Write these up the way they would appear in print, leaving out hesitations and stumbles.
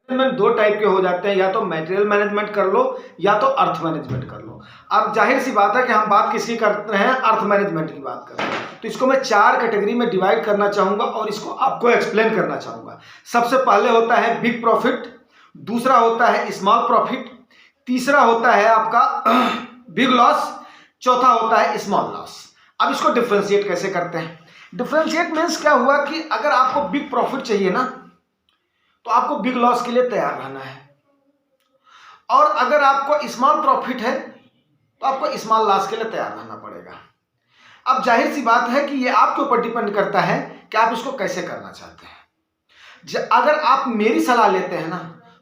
Management दो type के हो जाते हैं, या तो मटेरियल मैनेजमेंट कर लो या तो अर्थ मैनेजमेंट कर लो। अब जाहिर सी बात है कि हम बात किसकी कर रहे हैं, अर्थ मैनेजमेंट की बात कर रहे हैं। तो इसको मैं 4 कैटेगरी में डिवाइड करना चाहूंगा और इसको आपको एक्सप्लेन करना चाहूंगा। सबसे पहले होता है बिग प्रॉफिट, दूसरा होता है स्मॉल प्रॉफिट, तीसरा होता है आपका बिग लॉस, चौथा होता है स्मॉल लॉस। अब इसको डिफ्रेंशिएट कैसे करते हैं? डिफ्रेंशिएट मीन्स क्या हुआ कि अगर आपको बिग प्रॉफिट चाहिए ना, तो आपको बिग लॉस के लिए तैयार रहना है, और अगर आपको स्मॉल प्रॉफिट है तो आपको स्मॉल लॉस के लिए तैयार रहना पड़ेगा। अब जाहिर सी बात है कि ये आपके ऊपर डिपेंड करता है कि आप इसको कैसे करना चाहते हैं। अगर आप मेरी सलाह लेते हैं ना,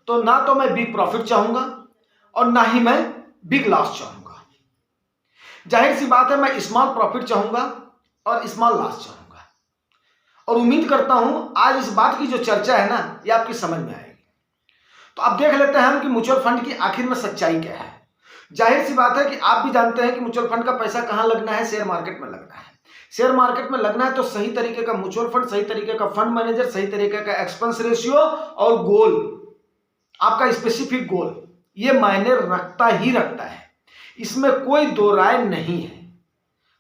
तो ना तो मैं बिग प्रॉफिट चाहूंगा और ना ही मैं बिग लॉस चाहूंगा। जाहिर सी बात है मैं स्मॉल प्रॉफिट चाहूंगा और स्मॉल लॉस चाहूंगा, और उम्मीद करता हूं आज इस बात की जो चर्चा है ना, ये आपकी समझ में आएगी। तो अब देख लेते हैं हम कि म्यूचुअल फंड की आखिर में सच्चाई क्या है। जाहिर सी बात है कि आप भी जानते हैं कि म्यूचुअल फंड का पैसा कहां लगना है, शेयर मार्केट में लगना है। शेयर मार्केट में लगना है तो सही तरीके का म्यूचुअल फंड, सही तरीके का फंड मैनेजर, सही तरीके का एक्सपेंस रेशियो और गोल, आपका स्पेसिफिक गोल, ये मायने रखता ही रखता है, इसमें कोई दो राय नहीं है।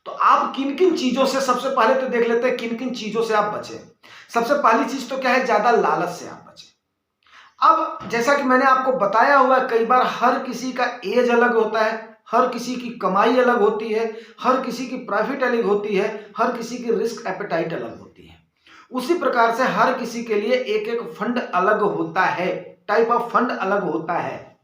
तो आप किन किन चीजों से, सबसे पहले तो देख लेते हैं किन किन चीजों से आप बचें। सबसे पहली चीज तो क्या है, ज्यादा लालच से आप बचें। अब जैसा कि मैंने आपको बताया हुआ है कई बार, हर किसी का एज अलग होता है, हर किसी की कमाई अलग होती है, हर किसी की प्रॉफिट अलग होती है, हर किसी की रिस्क एपेटाइट अलग होती है। उसी प्रकार से हर किसी के लिए एक एक फंड अलग होता है, टाइप ऑफ फंड अलग होता है।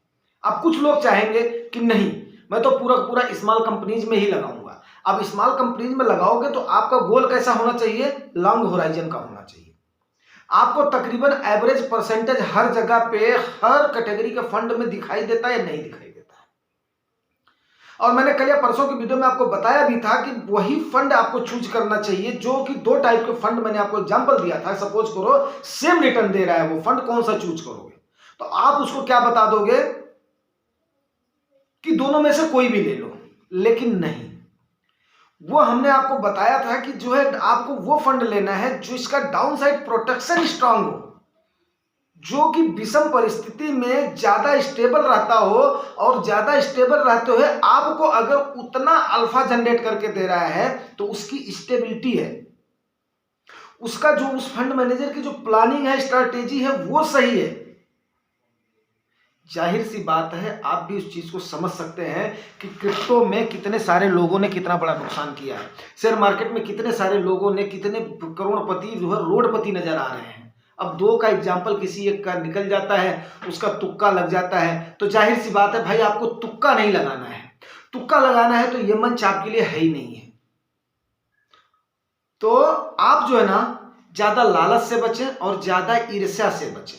अब कुछ लोग चाहेंगे कि नहीं, मैं तो पूरा पूरा स्मॉल कंपनीज में ही लगाऊंगा। अब स्मॉल कंपनीज में लगाओगे तो आपका गोल कैसा होना चाहिए, लॉन्ग होराइजन का होना चाहिए। आपको तकरीबन एवरेज परसेंटेज हर जगह पे, हर कैटेगरी के फंड में दिखाई देता है या नहीं दिखाई देता है। और मैंने कल या परसों की वीडियो में आपको बताया भी था कि वही फंड आपको चूज करना चाहिए, जो कि दो टाइप के फंड मैंने आपको एग्जांपल दिया था। सपोज करो सेम रिटर्न दे रहा है वो फंड, कौन सा चूज करोगे? तो आप उसको क्या बता दोगे कि दोनों में से कोई भी ले लो, लेकिन नहीं, वो हमने आपको बताया था कि जो है आपको वो फंड लेना है जो इसका डाउनसाइड प्रोटेक्शन स्ट्रांग हो, जो कि विषम परिस्थिति में ज्यादा स्टेबल रहता हो, और ज्यादा स्टेबल रहते हुए आपको अगर उतना अल्फा जनरेट करके दे रहा है तो उसकी स्टेबिलिटी है, उसका जो उस फंड मैनेजर की जो प्लानिंग है, स्ट्रैटेजी है, वो सही है। जाहिर सी बात है आप भी उस चीज को समझ सकते हैं कि क्रिप्टो में कितने सारे लोगों ने कितना बड़ा नुकसान किया है, शेयर मार्केट में कितने सारे लोगों ने, कितने करोड़पति जो है रोडपति नजर आ रहे हैं। अब दो का एग्जाम्पल किसी एक का निकल जाता है, उसका तुक्का लग जाता है, तो जाहिर सी बात है भाई आपको तुक्का नहीं लगाना है। तुक्का लगाना है तो ये मंच आपके लिए है ही नहीं है। तो आप जो है ना, ज्यादा लालच से बचें और ज्यादा ईर्ष्या से बचें।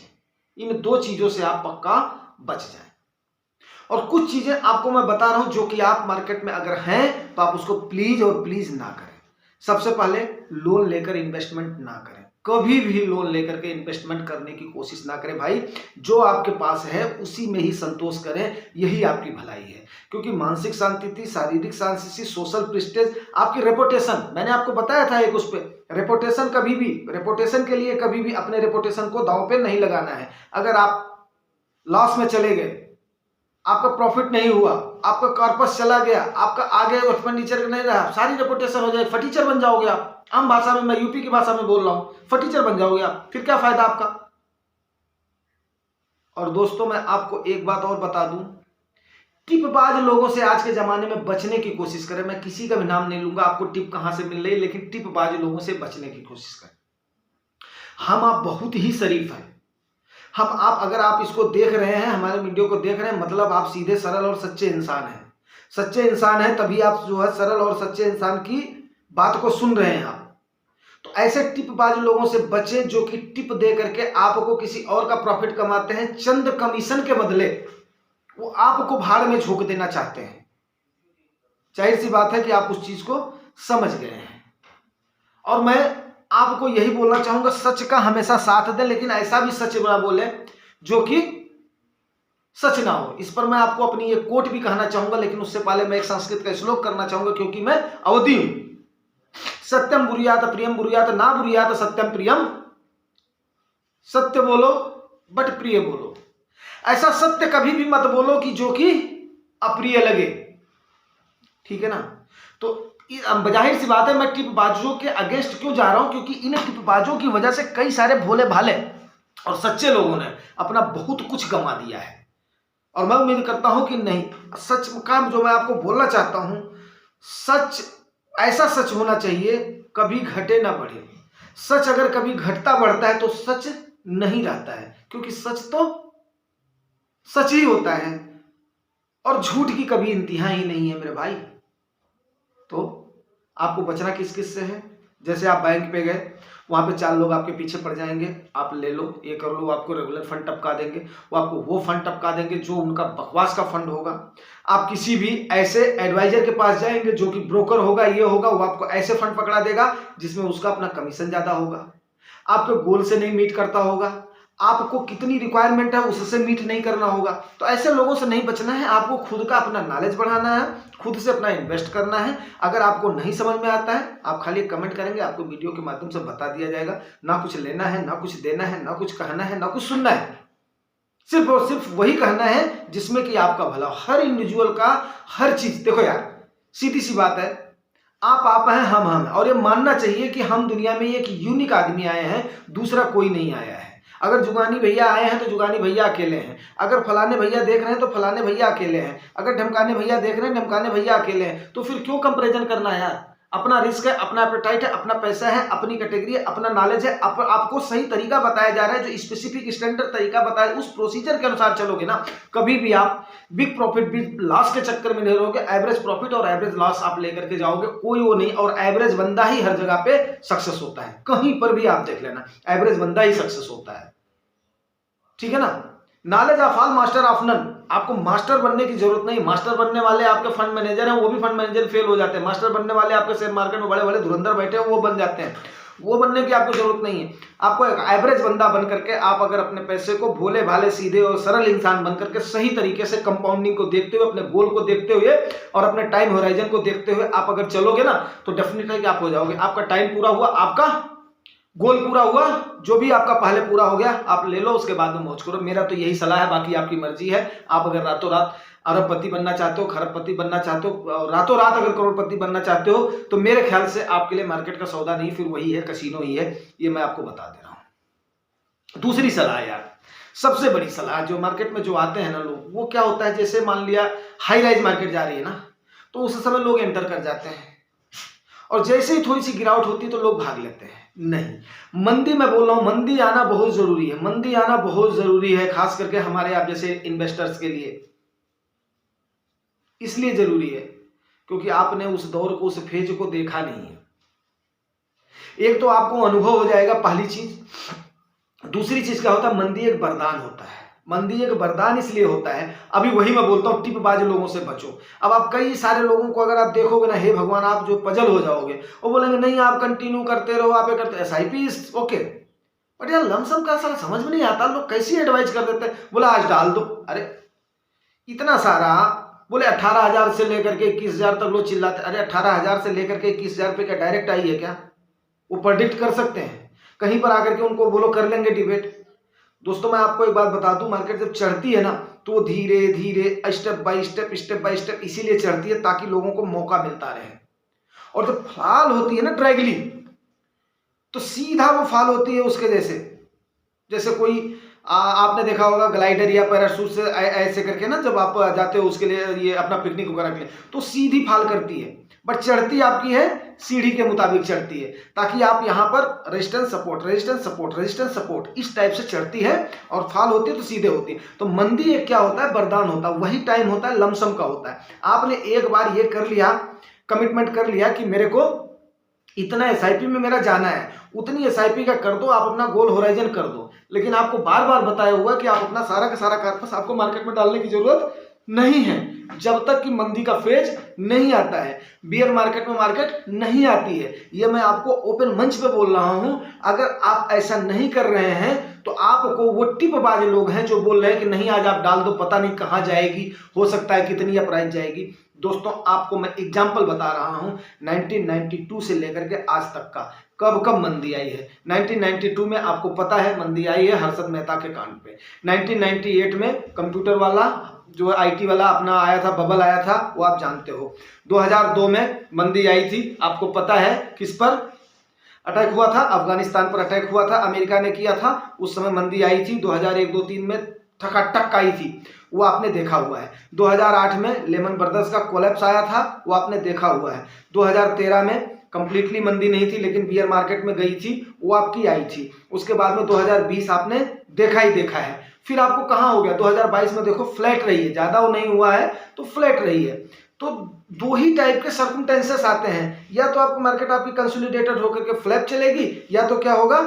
इन दो चीजों से आप पक्का बच जाए। और कुछ चीजें आपको मैं बता रहा हूं जो कि आप मार्केट में अगर हैं तो आप उसको प्लीज और प्लीज ना करें। सबसे पहले लोन लेकर इन्वेस्टमेंट ना करें, कभी भी लोन लेकर के इन्वेस्टमेंट करने की कोशिश ना करें भाई। जो आपके पास है उसी में ही संतोष करें, यही आपकी भलाई है। क्योंकि मानसिक शांति थी, शारीरिक शांति, सोशल प्रेस्टीज, आपकी रेपुटेशन, मैंने आपको बताया था एक उस पर, रेपुटेशन कभी भी, रेपुटेशन के लिए कभी भी अपने रेपुटेशन को दांव पे नहीं लगाना है। अगर आप लॉस में चले गए, आपका प्रॉफिट नहीं हुआ, आपका कॉर्पस चला गया, आपका आगे एक्सपेंडिचर नहीं रहा, सारी रेपुटेशन हो जाए, फटीचर बन जाओगे आप। आम भाषा में, मैं यूपी की भाषा में बोल रहा हूं, फटीचर बन जाओगे आप, फिर क्या फायदा आपका। और दोस्तों मैं आपको एक बात और बता दूं, टिपबाज लोगों से आज के जमाने में बचने की कोशिश करें। मैं किसी का भी नाम नहीं लूंगा, आपको टिप कहां से मिल रही है, लेकिन टिपबाज लोगों से बचने की कोशिश करें। हम आप बहुत ही शरीफ हैं, हम आप अगर आप इसको देख रहे हैं, हमारे वीडियो को देख रहे हैं, मतलब आप सीधे सरल और सच्चे इंसान हैं। सच्चे इंसान हैं तभी आप जो है सरल और सच्चे इंसान की बात को सुन रहे हैं आप। तो ऐसे टिपबाज लोगों से बचें जो कि टिप दे करके आपको किसी और का प्रॉफिट कमाते हैं, चंद कमीशन के बदले वो आपको भाड़ में झोंक देना चाहते हैं। जाहिर सी बात है कि आप उस चीज को समझ गए हैं। और मैं आपको यही बोलना चाहूंगा, सच का हमेशा साथ दें, लेकिन ऐसा भी सच ना बोले जो कि सच ना हो। इस पर मैं आपको अपनी एक कोट भी कहना चाहूंगा, लेकिन उससे पहले मैं एक संस्कृत का श्लोक करना चाहूंगा, क्योंकि मैं अवधि हूं। सत्यम बुरियात प्रियम बुरियात ना बुरियात सत्यम प्रियम। सत्य बोलो बट प्रिय बोलो। ऐसा सत्य कभी भी मत बोलो कि जो कि अप्रिय लगे, ठीक है ना। तो जाहिर सी बात है, मैं टिपबाजों के अगेंस्ट क्यों जा रहा हूं, क्योंकि इन टिपबाजों की वजह से कई सारे भोले भाले और सच्चे लोगों ने अपना बहुत कुछ गंवा दिया है। और मैं उम्मीद करता हूं कि नहीं, सच का जो मैं आपको बोलना चाहता हूं, सच ऐसा सच होना चाहिए कभी घटे ना बढ़े। सच अगर कभी घटता बढ़ता है तो सच नहीं रहता है, क्योंकि सच तो सच ही होता है और झूठ की कभी इंतहा ही नहीं है मेरे भाई। तो आपको बचना किस किस से है, जैसे आप बैंक पे गए, वहां पे 4 लोग आपके पीछे पड़ जाएंगे, आप ले लो, ये कर लो, आपको रेगुलर फंड टपका देंगे, वो आपको वो फंड टपका देंगे जो उनका बकवास का फंड होगा। आप किसी भी ऐसे एडवाइजर के पास जाएंगे जो कि ब्रोकर होगा, ये होगा, वो आपको ऐसे फंड पकड़ा देगा जिसमें उसका अपना कमीशन ज्यादा होगा, आपके गोल से नहीं मीट करता होगा, आपको कितनी रिक्वायरमेंट है उससे मीट नहीं करना होगा। तो ऐसे लोगों से नहीं बचना है, आपको खुद का अपना नॉलेज बढ़ाना है, खुद से अपना इन्वेस्ट करना है। अगर आपको नहीं समझ में आता है, आप खाली कमेंट करेंगे, आपको वीडियो के माध्यम से बता दिया जाएगा। ना कुछ लेना है, ना कुछ देना है, ना कुछ कहना है, ना कुछ सुनना है, सिर्फ और सिर्फ वही कहना है जिसमें कि आपका भला। हर इंडिविजुअल का हर चीज, देखो यार सीधी सी बात है, आप हैं, हम हैं, और ये मानना चाहिए कि हम दुनिया में एक यूनिक आदमी आए हैं, दूसरा कोई नहीं आया है। अगर जुगानी भैया आए हैं तो जुगानी भैया अकेले हैं, अगर फलाने भैया देख रहे हैं तो फलाने भैया अकेले हैं, अगर ढमकाने भैया देख रहे हैं ढमकाने भैया अकेले हैं। तो फिर क्यों कंपैरिजन करना है यार। अपना रिस्क है, अपना एपेटाइट है, अपना पैसा है, अपनी कैटेगरी है, अपना नॉलेज है, आपको सही तरीका बताया जा रहा है, जो स्पेसिफिक स्टैंडर्ड तरीका बताया, उस प्रोसीजर के अनुसार चलोगे ना, कभी भी आप बिग प्रॉफिट बिग लॉस के चक्कर में नहीं रहोगे। एवरेज प्रॉफिट और एवरेज लॉस आप लेकर के जाओगे, कोई वो नहीं। और एवरेज बंदा ही हर जगह पे सक्सेस होता है, कहीं पर भी आप देख लेना, एवरेज बंदा ही सक्सेस होता है, ठीक है ना। Knowledge of all master of none. आपको मास्टर बनने की जरूरत नहीं। मास्टर बनने वाले आपके फंड मैनेजर हैं, वो भी फंड मैनेजर फेल हो जाते हैं। मास्टर बनने वाले आपके शेयर मार्केट में बड़े बड़े धुरंधर बैठे हैं, वो बन जाते हैं। वो बनने की आपको जरूरत नहीं है। आपको एक एवरेज बंदा बन करके, आप अगर अपने पैसे को भोले भाले सीधे और सरल इंसान बन करके सही तरीके से कंपाउंडिंग को देखते हुए, अपने गोल को देखते हुए और अपने टाइम होराइजन को देखते हुए आप अगर चलोगे ना, तो डेफिनेटली आप हो जाओगे। आपका टाइम पूरा हुआ, आपका गोल पूरा हुआ, जो भी आपका पहले पूरा हो गया आप ले लो, उसके बाद में मौज करो। मेरा तो यही सलाह है, बाकी आपकी मर्जी है। आप अगर रातों रात अरबपति बनना चाहते हो, खरबपति बनना चाहते हो, रातों रात अगर करोड़पति बनना चाहते हो, तो मेरे ख्याल से आपके लिए मार्केट का सौदा नहीं, फिर वही है, कसीनो ही है। ये मैं आपको बता दे रहा हूं। दूसरी सलाह यार, सबसे बड़ी सलाह, जो मार्केट में जो आते हैं ना लोग, वो क्या होता है, जैसे मान लिया हाई राइज मार्केट जा रही है ना, तो उस समय लोग एंटर कर जाते हैं और जैसे ही थोड़ी सी गिरावट होती है तो लोग भाग लेते हैं। नहीं, मंदी, मैं बोल रहा हूं, मंदी आना बहुत जरूरी है। मंदी आना बहुत जरूरी है, खास करके हमारे आप जैसे इन्वेस्टर्स के लिए। इसलिए जरूरी है क्योंकि आपने उस दौर को, उस फेज को देखा नहीं है। एक तो आपको अनुभव हो जाएगा, पहली चीज। दूसरी चीज क्या होता है, मंदी एक वरदान होता है। मंदी एक वरदान इसलिए होता है, अभी वही मैं बोलता हूं, टिपबाज लोगों से बचो। अब आप कई सारे लोगों को अगर आप देखोगे ना, हे भगवान, आप जो पजल हो जाओगे। वो बोलेंगे नहीं आप कंटिन्यू करते रहो, आप ये करते, SIP ओके, बट यार लमसम का सारा समझ में नहीं आता, लोग कैसी एडवाइस कर देते हैं। बोला आज डाल दो, अरे इतना सारा, बोले 18,000 से लेकर के 21,000 तक लोग चिल्लाते। अरे 18,000 से लेकर के 21,000 पे क्या डायरेक्ट आई है क्या? वो प्रेडिक्ट कर सकते हैं? कहीं पर आकर के उनको बोलो कर लेंगे डिबेट। दोस्तों मैं आपको एक बात बता दूं, मार्केट जब चढ़ती है ना, तो वो धीरे धीरे स्टेप बाय स्टेप इसीलिए चढ़ती है ताकि लोगों को मौका मिलता रहे। और जब फाल होती है ना ड्रैगली, तो सीधा वो फाल होती है उसके जैसे कोई आपने देखा होगा ग्लाइडर या पैराशूट से ऐसे करके ना, जब आप जाते हो उसके लिए, ये अपना पिकनिक वगैरह के लिए, तो सीधी फाल करती है, बट चढ़ती आपकी है सीढ़ी के मुताबिक चढ़ती है, ताकि आप यहाँ पर रेजिस्टेंस सपोर्ट इस टाइप से चढ़ती है। और फाल होती है तो सीधे होती है। तो मंदी एक क्या होता है, वरदान होता है। वही टाइम होता है, लमसम का होता है। आपने एक बार ये कर लिया, कमिटमेंट कर लिया कि मेरे को इतना SIP में मेरा जाना है, उतनी SIP का कर दो, आप अपना गोल होराइजन कर दो। लेकिन आपको बार बार बताया हुआ कि आप अपना सारा का सारा कार्पस आपको मार्केट में डालने की जरूरत नहीं है, जब तक कि मंदी का फेज नहीं आता है, बियर मार्केट में मार्केट नहीं आती है। ये मैं आपको ओपन मंच पे बोल रहा हूं। अगर आप ऐसा नहीं कर रहे हैं तो तो आपको वो टिपबाज लोग हैं जो बोल रहे हैं कि नहीं आज आप डाल दो, पता नहीं कहाँ जाएगी, हो सकता है कितनी प्राइस जाएगी। दोस्तों आपको मैं एग्जाम्पल बता रहा हूँ 1992 से लेकर के आज तक का कब कब मंदी आई है। 1992 में आपको पता है मंदी आई है हर्षद मेहता के कांड पे। 1998 में कंप्यूटर वाला जो आईटी वाला अपना आया था, बबल आया था, वो आप जानते हो। 2002 में मंदी आई थी, आपको पता है किस पर अटैक हुआ था, अफगानिस्तान पर अटैक हुआ था, अमेरिका ने किया था, उस समय मंदी आई थी। 2001, 2, 3 में ठकाटक आई थी, वो आपने देखा हुआ है। 2008 में लेमन ब्रदर्स का कोलैप्स आया था, वो आपने देखा हुआ है। 2013 में कंप्लीटली मंदी नहीं थी लेकिन बियर मार्केट में गई थी, वो आपकी आई थी। उसके बाद में 2020 आपने देखा ही देखा है। फिर आपको कहाँ हो गया 2022 में, देखो फ्लैट रही है, ज़्यादा वो नहीं हुआ है तो फ्लैट रही है। तो दो ही टाइप के सर्कमस्टेंसेस आते हैं, या तो आपको मार्केट आपकी कंसोलिडेटेड होकर के फ्लैट चलेगी, या तो क्या होगा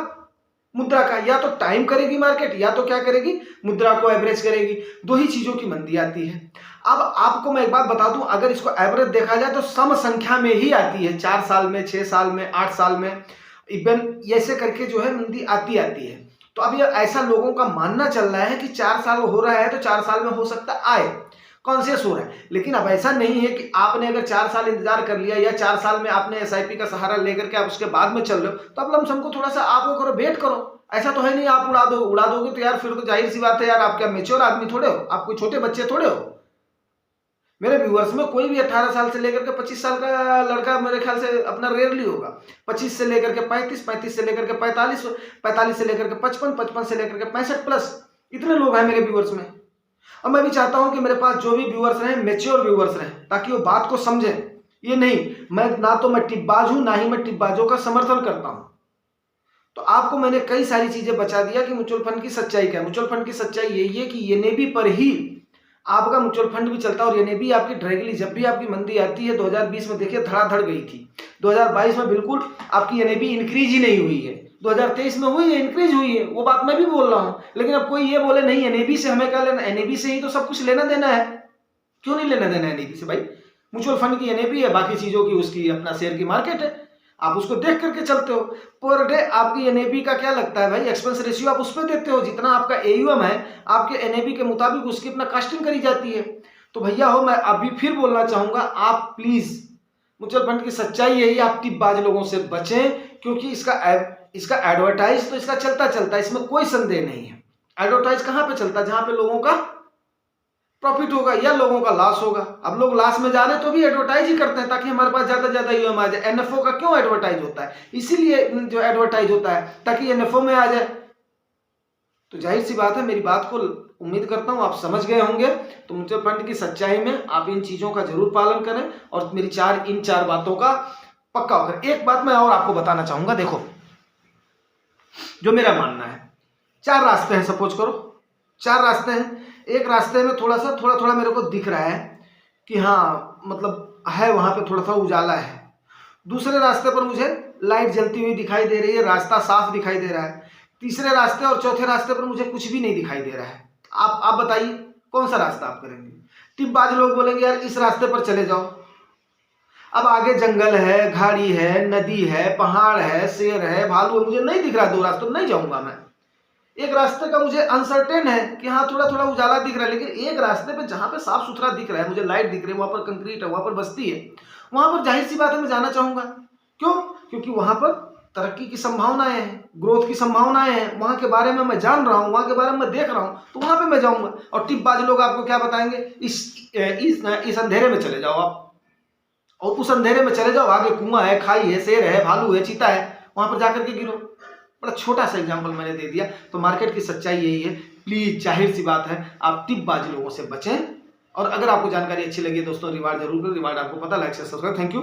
मुद्रा का, या तो टाइम करेगी मार्केट, या तो क्या करेगी मुद्रा को एवरेज करेगी। दो ही चीजों की मंदी आती है। अब आपको मैं एक बात बता दूं, अगर इसको एवरेज देखा जाए तो सम संख्या में ही आती है, 4 साल में, 6 साल में, 8 साल में, इवन ऐसे करके जो है मंदी आती है। तो अब ये ऐसा लोगों का मानना चल रहा है कि 4 साल हो रहा है तो 4 साल में हो सकता आए, कॉन्शियस हो रहा है। लेकिन अब ऐसा नहीं है कि आपने अगर 4 साल इंतजार कर लिया या 4 साल में आपने एसआईपी का सहारा लेकर के आप उसके बाद में चल रहे हो, तो अब लमसम को थोड़ा सा आप वो करो, वेट करो। ऐसा तो है नहीं आप उड़ा दोगे तो यार फिर तो जाहिर सी बात है यार, आप क्या मैच्योर आदमी थोड़े हो, आप कोई छोटे बच्चे थोड़े हो। मेरे व्यूअर्स में कोई भी 18 साल से लेकर के 25 साल का लड़का मेरे ख्याल से अपना रेयरली होगा। 25 से लेकर के 35, 35 से लेकर के 45, 45 से लेकर के 55, 55 से लेकर के 65 प्लस, इतने लोग हैं मेरे व्यूअर्स में। और मैं भी चाहता हूं कि मेरे पास जो भी व्यूअर्स रहे मैच्योर व्यूअर्स रहे, ताकि वो बात को समझें। ये नहीं मैं ना तो मैं टिप्पबाज हूं, ना ही मैं टिप्पबाजों का समर्थन करता हूं। तो आपको मैंने कई सारी चीजें बचा दिया कि म्यूचुअल फंड की सच्चाई क्या है। म्यूचुअल फंड की सच्चाई यही है कि एनएबी पर ही आपका म्यूचुअल फंड भी चलता है, और एनएबी आपकी डायरेक्टली जब भी आपकी मंदी आती है, 2020 में देखिए धड़ाधड़ गई थी, 2022 में बिल्कुल आपकी एनएबी इंक्रीज ही नहीं हुई है, 2023 में हुई है, इंक्रीज हुई है, वो बात मैं भी बोल रहा हूं। लेकिन अब कोई ये बोले नहीं एनएबी से हमें क्या लेना, एनएबी से ही तो सब कुछ लेना देना है। क्यों नहीं लेना देना एनएबी से भाई, म्यूचुअल फंड की एनएबी है, बाकी चीजों की उसकी अपना शेयर की मार्केट है, आप उसको देख करके चलते हो। पर डे आपकी एनएबी का क्या लगता है भाई, एक्सपेंस रेशियो आप उस पर देते हो, जितना आपका एयूएम है आपके एनएबी के मुताबिक उसकी अपना कास्टिंग करी जाती है। तो भैया हो, मैं अभी फिर बोलना चाहूंगा, आप प्लीज म्यूचुअल फंड की सच्चाई यही, आप टिप्पबाज लोगों से बचें, क्योंकि इसका एडवर्टाइज तो इसका चलता है, इसमें कोई संदेह नहीं है। एडवर्टाइज कहां पे चलता है, जहां पे लोगों का प्रॉफिट होगा या लोगों का लॉस होगा। अब लोग लॉस में जा रहे हैं तो भी एडवर्टाइज ही करते हैं ताकि हमारे पास ज्यादा से ज्यादा यूएम आ जाए। एनएफओ का क्यों एडवर्टाइज होता है, इसीलिए जो एडवर्टाइज होता है ताकि एनएफओ में आ जाए। तो जाहिर सी बात है, मेरी बात को उम्मीद करता हूं आप समझ गए होंगे। तो म्यूचुअल फंड की सच्चाई में आप इन चीजों का जरूर पालन करें, और मेरी इन चार बातों का पक्का होकर। एक बात मैं और आपको बताना चाहूंगा, देखो जो मेरा मानना है, 4 रास्ते हैं, सपोज करो 4 रास्ते हैं। एक रास्ते में थोड़ा थोड़ा मेरे को दिख रहा है कि हाँ मतलब है, वहां पे थोड़ा सा उजाला है। दूसरे रास्ते पर मुझे लाइट जलती हुई दिखाई दे रही है, रास्ता साफ दिखाई दे रहा है। तीसरे रास्ते और चौथे रास्ते पर मुझे कुछ भी नहीं दिखाई दे रहा है। आप बताइए कौन सा रास्ता आप करेंगे। टिप्पबाज लोग बोलेंगे यार इस रास्ते पर चले जाओ। अब आगे जंगल है, घाड़ी है, नदी है, पहाड़ है, शेर है, भालू है, मुझे नहीं दिख रहा, 2 रास्तों में नहीं जाऊंगा मैं। एक रास्ते का मुझे अनसर्टेन है कि हाँ थोड़ा थोड़ा उजाला दिख रहा है, लेकिन एक रास्ते पे जहाँ पे साफ सुथरा दिख रहा है, मुझे लाइट दिख रही है, वहाँ पर कंक्रीट है, वहाँ पर बस्ती है, वहाँ पर जाहिर सी बात है मैं जाना चाहूँगा। क्यों? क्योंकि वहाँ पर तरक्की की संभावनाएं हैं, ग्रोथ की संभावनाएं हैं, वहाँ के बारे में मैं जान रहा हूँ, वहाँ के बारे में मैं देख रहा हूँ, तो वहाँ पर मैं जाऊँगा। और टिप्पबाज लोग आपको क्या बताएंगे, इस अंधेरे में चले जाओ आप, और उस अंधेरे में चले जाओ, आगे कुआं है, खाई है, शेर है, भालू है, चीता है, वहाँ पर जाकर के गिरो। बड़ा छोटा सा एग्जांपल मैंने दे दिया। तो मार्केट की सच्चाई यही है, प्लीज जाहिर सी बात है आप टिप्पबाज लोगों से बचें। और अगर आपको जानकारी अच्छी लगी दोस्तों, रिवार्ड जरूर करें, रिवार्ड आपको पता, लाइक से सब्सक्राइब। Thank you.